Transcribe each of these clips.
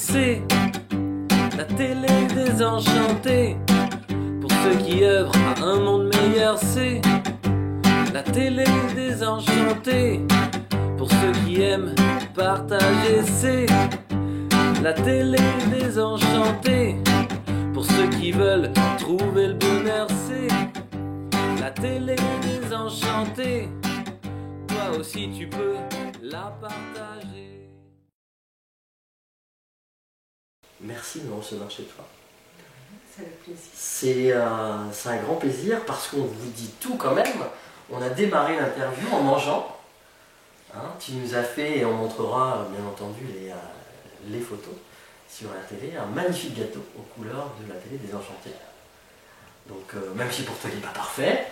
c'est la télé désenchantée. Pour ceux qui œuvrent à un monde meilleur, c'est la télé désenchantée. Pour ceux qui aiment partager, c'est la télé désenchantée. Pour ceux qui veulent trouver le bonheur, c'est la télé désenchantée. Toi aussi tu peux la partager. Merci de me recevoir chez toi. Ça fait plaisir. C'est un grand plaisir parce qu'on vous dit tout quand même. On a démarré l'interview en mangeant. Hein, tu nous as fait, et on montrera bien entendu les photos sur la télé, un magnifique gâteau aux couleurs de la télé désenchantée. Donc même si pour toi il n'est pas parfait,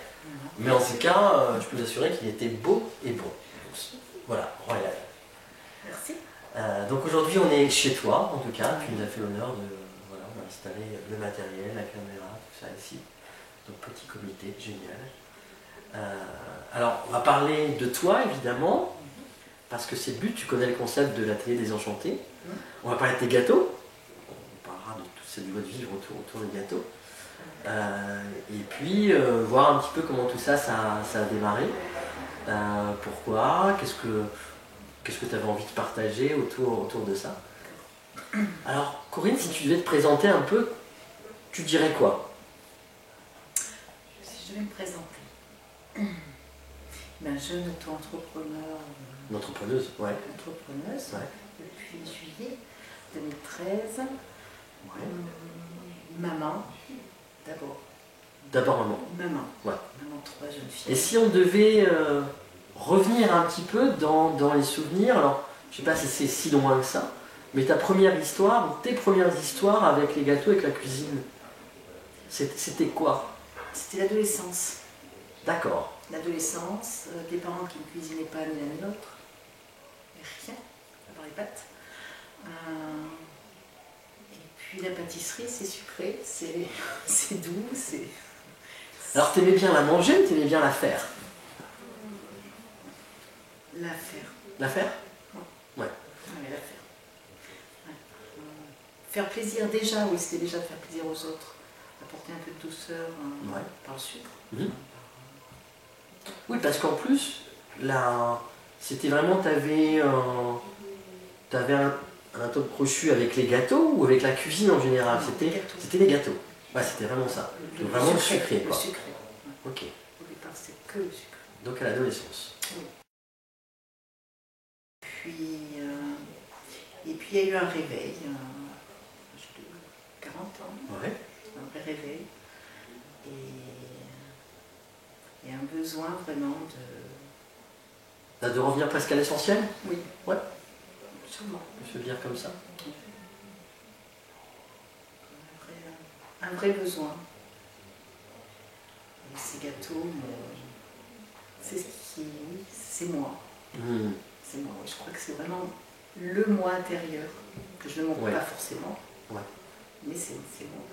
mais en tout cas, je peux vous assurer qu'il était beau et bon. Voilà, royal. Merci. Donc aujourd'hui on est chez toi, en tout cas, tu nous as fait l'honneur de voilà, installer le matériel, la caméra, tout ça ici. Donc petit comité, génial. Alors on va parler de toi évidemment, parce que c'est le but, tu connais le concept de la télé désenchantée. On va parler de tes gâteaux, on parlera de toute cette joie de vivre autour des gâteaux. Et puis voir un petit peu comment tout ça a démarré. Pourquoi, qu'est-ce que tu avais envie de partager autour de ça. Alors Corinne, si tu devais te présenter un peu, tu dirais quoi? Si je devais me présenter, jeune auto-entrepreneur, Une entrepreneuse, ouais. entrepreneuse, Ouais. depuis juillet 2013, Ouais. maman, d'abord, D'abord maman. maman, Ouais. maman, 3 jeunes filles. Et si on devait revenir un petit peu dans les souvenirs, alors je sais pas si c'est si loin que ça, mais ta première histoire, ou tes premières histoires avec les gâteaux, avec la cuisine, c'était quoi? C'était l'adolescence. D'accord. L'adolescence, des parents qui ne cuisinaient pas ni l'un ni l'autre, et rien, à part les pâtes. Et puis la pâtisserie, c'est sucré, c'est doux, c'est... Alors t'aimais bien la manger ou t'aimais bien la faire? La faire. La faire? Ouais, la faire. Ouais. Faire plaisir déjà, oui, c'était déjà faire plaisir aux autres. Apporter un peu de douceur Ouais. par le sucre. Oui, parce qu'en plus, c'était vraiment, t'avais un top crochu avec les gâteaux ou avec la cuisine en général? Non, C'était les gâteaux. c'était les gâteaux. Ouais, c'était vraiment ça. Donc vraiment le sucré, Le quoi. sucré. Ok. Au départ, c'était que le sucre. Donc à l'adolescence. Et puis il y a eu un réveil, à l'âge de 40 ans, Ouais. un vrai réveil, et un besoin vraiment De revenir presque à l'essentiel, Oui, Ouais. sûrement. je veux dire comme ça. Un vrai besoin. Et ces gâteaux, c'est ce qui... Oui, c'est moi. C'est moi, oui. Je crois que c'est vraiment le moi intérieur, que je ne montre Ouais. pas forcément, Ouais. mais c'est moi.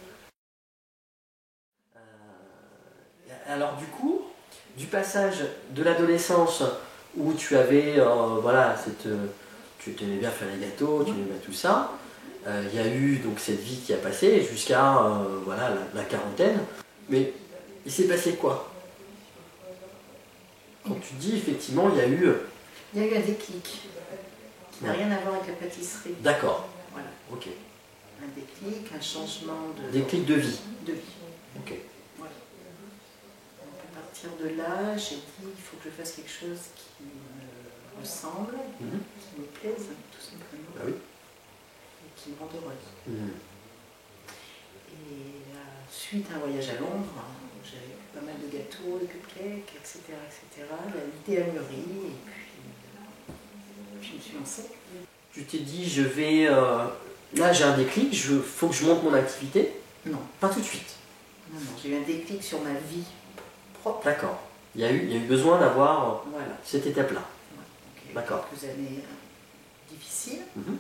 Alors du coup, du passage de l'adolescence où tu avais, tu aimais bien faire les gâteaux, tu aimais bien tout ça, il y a eu donc cette vie qui a passé jusqu'à la quarantaine. Mais il s'est passé quoi? Quand tu dis effectivement, il y a eu... Il y a eu un déclic qui n'a Ouais. rien à voir avec la pâtisserie. D'accord, Voilà. ok. Un déclic, un changement Déclic de vie. de vie. Ok. Voilà. Donc à partir de là, j'ai dit il faut que je fasse quelque chose qui me ressemble, qui me plaise, tout simplement, Bah oui. et qui me rende heureuse. Mhm. Et suite à un voyage à Londres, où j'avais eu pas mal de gâteaux, de cupcakes, etc., l'idée a mûri, et puis je me suis lancée. Tu t'es dit, je vais... là j'ai un déclic, faut que je monte mon activité. Non, Pas tout de suite. non, j'ai eu un déclic sur ma vie propre. D'accord. Il y a eu besoin d'avoir Voilà. cette étape-là. Donc, D'accord. quelques années difficiles. Mhm.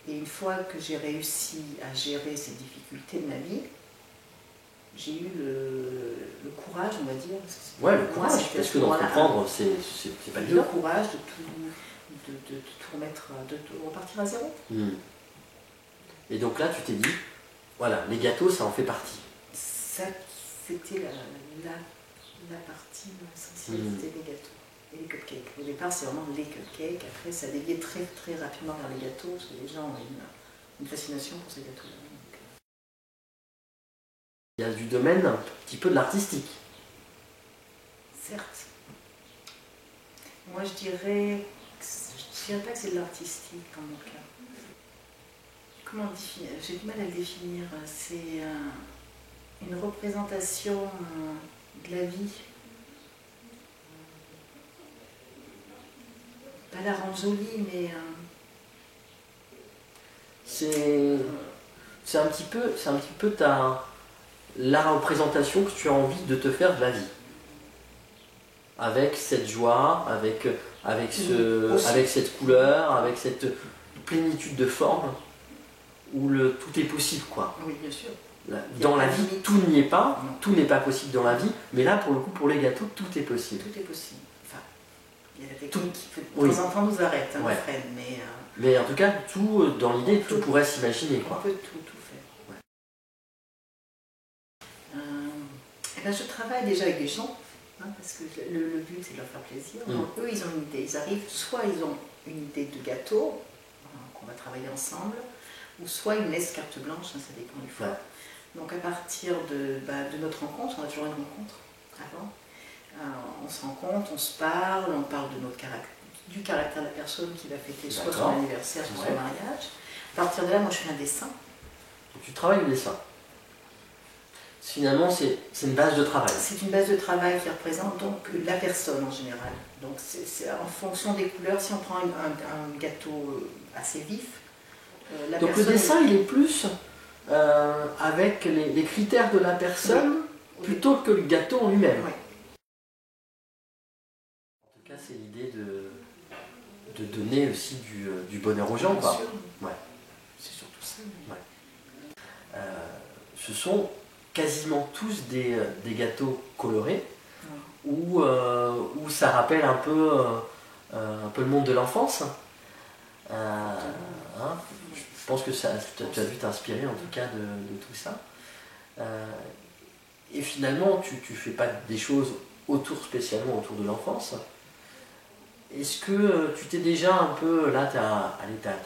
Et une fois que j'ai réussi à gérer ces difficultés de ma vie, j'ai eu le courage, on va dire. Ouais, le courage, parce que d'entreprendre, c'est pas le évident. courage de tout remettre, de tout repartir à zéro. Mhm. Et donc là, tu t'es dit, voilà, les gâteaux, ça en fait partie. Ça, c'était la partie essentielle, c'était les gâteaux et les cupcakes. Au départ, c'est vraiment les cupcakes. Après, ça déviait très, très rapidement vers les gâteaux, parce que les gens ont une fascination pour ces gâteaux-là. Il y a du domaine un petit peu de l'artistique. Certes. Moi, je dirais pas que c'est de l'artistique dans mon cas. Comment le définir? J'ai du mal à le définir. C'est une représentation de la vie. Pas la rendre jolie, mais... C'est un petit peu la représentation que tu as envie de te faire de la vie. Avec cette joie, avec cette couleur, avec cette plénitude de forme, où tout est possible, quoi. Oui, bien sûr. Dans la vie, tout n'y est pas, tout n'est pas possible dans la vie, mais là, pour le coup, pour les gâteaux, tout est possible. Tout est possible. Enfin, il y a la technique qui, de temps en temps, nous arrête, hein, freine, mais... Mais en tout cas, tout, dans l'idée, tout pourrait s'imaginer, quoi. On peut tout faire. Ouais. Et ben, je travaille déjà avec des gens, hein, parce que le but, c'est de leur faire plaisir. Donc, eux, ils ont une idée. Ils arrivent, soit ils ont une idée de gâteau, qu'on va travailler ensemble, ou soit ils me laissent carte blanche, hein, ça dépend du fois. Ouais. Donc à partir de notre rencontre, on a toujours une rencontre avant, on se rencontre, on se parle, on parle de du caractère de la personne qui va fêter soit son anniversaire, soit son mariage. À partir de là, moi je fais un dessin. Donc, tu travailles le dessin. Finalement, c'est une base de travail. C'est une base de travail qui représente donc la personne en général. Donc c'est en fonction des couleurs, si on prend un gâteau assez vif, donc le dessin, il est plus avec les critères de la personne plutôt que le gâteau en lui-même. Oui. En tout cas, c'est l'idée de donner aussi du bonheur aux gens, quoi. Ouais. C'est surtout ça. Ouais. Ce sont quasiment tous des gâteaux colorés où ça rappelle un peu le monde de l'enfance. Hein, je pense que tu as dû t'inspirer en tout cas de tout ça. Et finalement, tu fais pas des choses spécialement autour de l'enfance. Est-ce que tu t'es déjà un peu, là tu as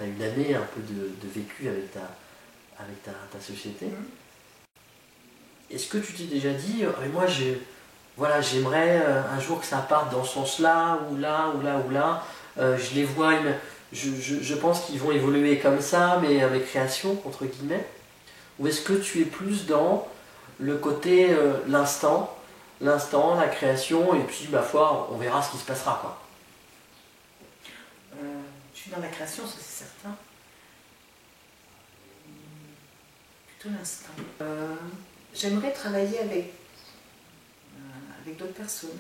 une année un peu de vécu avec ta société. Est-ce que tu t'es déjà dit, moi j'aimerais un jour que ça parte dans ce sens-là, ou là, ou là, ou là, je les vois, je pense qu'ils vont évoluer comme ça, mais avec création, entre guillemets. Ou est-ce que tu es plus dans le côté l'instant, la création, et puis ma foi, on verra ce qui se passera, quoi. Je suis dans la création, ça c'est certain. Plutôt l'instant. J'aimerais travailler avec d'autres personnes.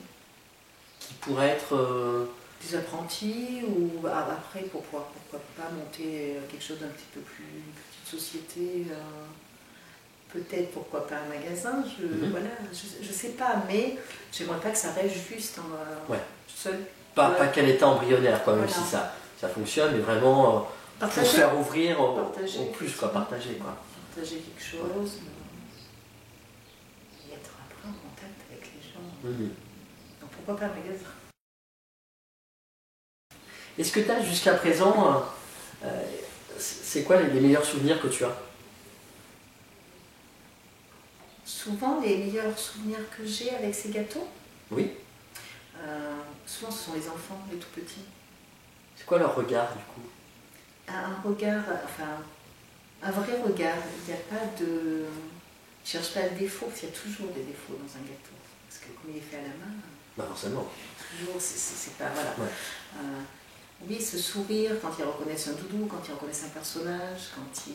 Qui pourraient être... des apprentis, ou après, pourquoi pas monter quelque chose d'un petit peu plus... une petite société, peut-être, pourquoi pas un magasin, voilà, je sais pas, mais j'aimerais pas que ça reste juste seul. Pas qu'elle était embryonnaire, quoi, même si ça fonctionne, mais vraiment pour faire ouvrir au plus, quoi, partager, quoi. Partager quelque chose, et être après en contact avec les gens. Donc pourquoi pas un magasin? Est-ce que tu as jusqu'à présent, c'est quoi les meilleurs souvenirs que tu as? Souvent, les meilleurs souvenirs que j'ai avec ces gâteaux, oui. Souvent ce sont les enfants, les tout petits. C'est quoi leur regard du coup? Un regard, enfin, un vrai regard. Il n'y a pas de... Je cherche pas le défaut, parce qu'il y a toujours des défauts dans un gâteau. Parce que comme il est fait à la main... Bah forcément. Toujours, c'est pas... Voilà. Ouais. Oui, ce sourire quand ils reconnaissent un doudou, quand ils reconnaissent un personnage, quand ils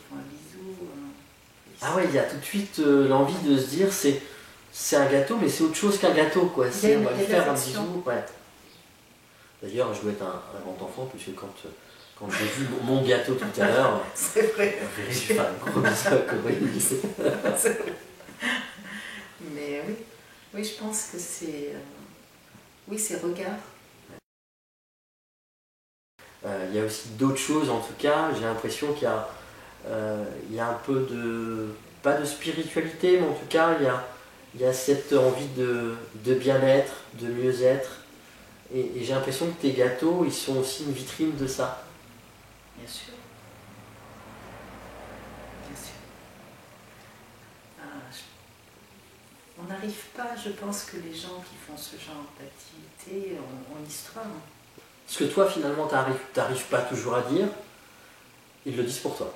font un bisou. Ah ouais, il y a tout de suite l'envie de se dire c'est un gâteau, mais c'est autre chose qu'un gâteau, quoi. On va lui faire un bisou. Ouais. D'ailleurs, je dois être un grand enfant, puisque quand j'ai vu mon gâteau tout à l'heure, c'est vrai. J'ai fait un gros bisou à c'est vrai. Mais oui, je pense que c'est... oui, c'est regard. Il y a aussi d'autres choses, en tout cas, j'ai l'impression qu'il y a il y a un peu pas de spiritualité, mais en tout cas, il y a cette envie de bien-être, de mieux-être. Et j'ai l'impression que tes gâteaux, ils sont aussi une vitrine de ça. Bien sûr. Bien sûr. On n'arrive pas, je pense que les gens qui font ce genre d'activité ont l'histoire. Ce que toi, finalement, t'arrives pas toujours à dire, ils le disent pour toi.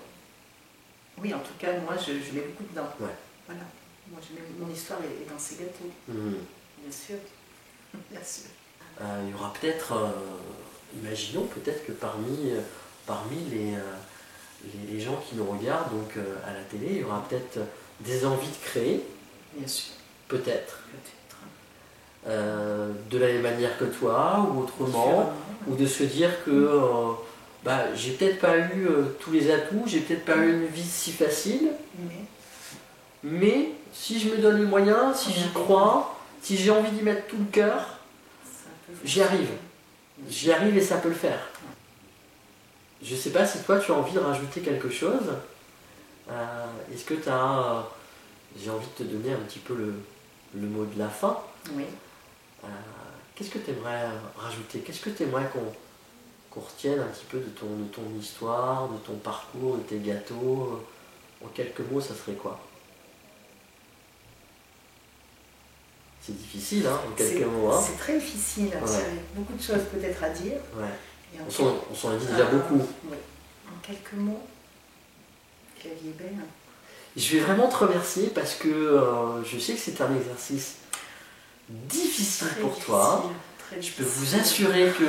Oui, en tout cas, moi, je mets beaucoup dedans. Ouais. Voilà. Moi, mon histoire est dans ces gâteaux. Bien sûr. Bien sûr. Il y aura peut-être, imaginons peut-être que parmi les gens qui nous regardent donc, à la télé, il y aura peut-être des envies de créer. Bien sûr. Peut-être. Peut-être. De la même manière que toi, ou autrement, ou de se dire que j'ai peut-être pas eu tous les atouts, j'ai peut-être pas eu une vie si facile, mais si je me donne les moyens, si j'y crois, si j'ai envie d'y mettre tout le cœur, j'y arrive. J'y arrive et ça peut le faire. Je sais pas si toi tu as envie de rajouter quelque chose. Est-ce que tu as... j'ai envie de te donner un petit peu le mot de la fin. Oui. Qu'est-ce que tu aimerais rajouter? Qu'est-ce que tu aimerais qu'on retienne un petit peu de ton histoire, de ton parcours, de tes gâteaux? En quelques mots, ça serait quoi? C'est difficile, hein, en quelques mots. Hein. C'est très difficile. Ouais. Il y a beaucoup de choses peut-être à dire. Ouais. On s'en a dit déjà beaucoup. Oui. En quelques mots, la vie est belle. Je vais vraiment te remercier parce que je sais que c'est un exercice difficile très pour difficile, toi. Très je peux vous assurer que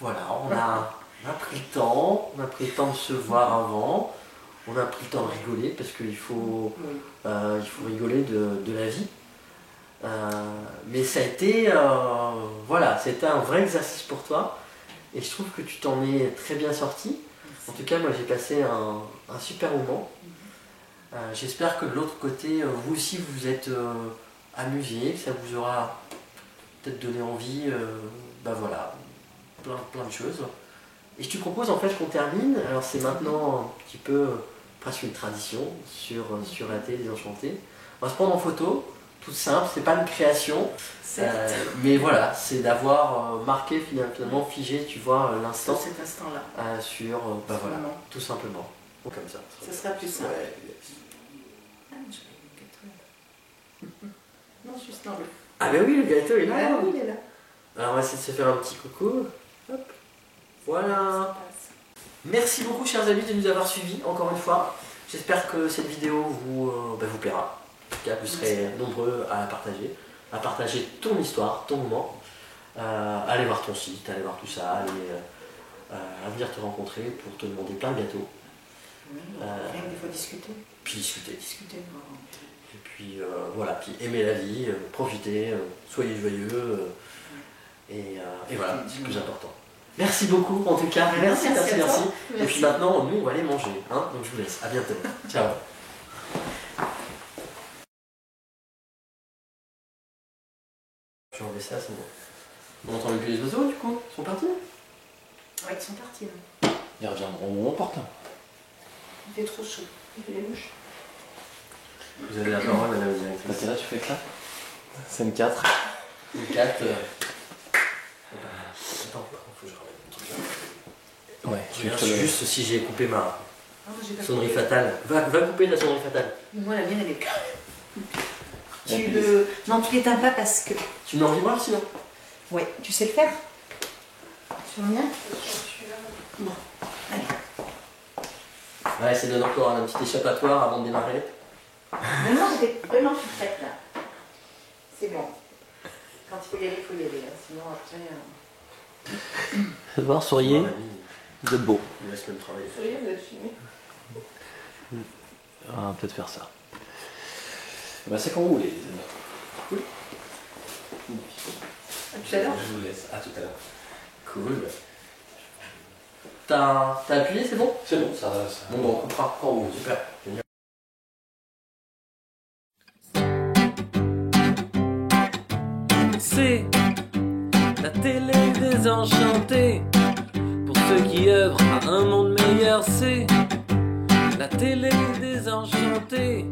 voilà, on a pris le temps, de se voir avant, on a pris le temps de rigoler parce qu'il faut, rigoler de la vie. Mais ça a été, c'était un vrai exercice pour toi et je trouve que tu t'en es très bien sorti. En tout cas, moi j'ai passé un super moment. J'espère que de l'autre côté, vous aussi vous vous êtes amusé, que ça vous aura peut-être donné envie, plein de choses. Et je te propose en fait qu'on termine, alors c'est maintenant un petit peu presque une tradition sur la télé Désenchanté. On va se prendre en photo, toute simple, c'est pas une création, mais voilà, c'est d'avoir marqué finalement, figé, tu vois, l'instant. Sur cet instant-là. Sur, voilà, tout simplement. Comme ça. Ça sera plus simple. Ouais. Non, juste dans le... Ah ben oui, le gâteau est là. Ah oui, il est là. Alors on va essayer de se faire un petit coucou. Hop. Voilà. Merci beaucoup chers amis de nous avoir suivis encore une fois. J'espère que cette vidéo vous plaira. En tout cas, vous serez nombreux à la partager ton histoire, ton moment. Aller voir ton site, aller voir tout ça, à venir te rencontrer pour te demander plein de gâteaux. Rien que des fois discuter. Puis discuter. Et puis voilà, puis aimer la vie, profiter, soyez joyeux. Et voilà, c'est le plus important. Merci beaucoup en tout cas, merci. Et puis maintenant, nous on va aller manger, hein, donc je vous laisse, à bientôt. Ciao. Je vais enlever ça, c'est bon. On entend plus les oiseaux du coup, ils sont partis? Ouais, ils sont partis. Là. Ils reviendront au moment opportun. Il fait trop chaud, il fait les mouches. Vous avez la parole, madame la directrice. T'es là, tu fais que là? Scène 4. Une 4. Attends, faut que je ramène le truc là. Ouais, Je regarde juste si j'ai coupé ma sonnerie coupé. fatale. Va couper la sonnerie fatale. Moi, la mienne, elle est... Non, tu l'éteins pas parce que... Tu mets en vibreur sinon? Ouais, tu sais le faire? Sur le mien? Bon, allez. Ouais, ça donne encore un petit échappatoire avant de démarrer. Non, j'étais vraiment toute prête là. C'est bon. Quand il faut y aller, il faut y aller. Hein. Sinon, après... Faites voir, souriez. Vous êtes beau. Il laisse même travailler. Souriez, vous êtes filmé. On va peut-être faire ça. Bah, c'est quand vous voulez, les amis. Cool. À tout à l'heure. Je vous laisse. À tout à l'heure. Cool. T'as appuyé, c'est bon? C'est bon, ça. Bon, on coupera. Oh, super. Génial. C'est la télé désenchantée. Pour ceux qui œuvrent à un monde meilleur, c'est la télé désenchantée.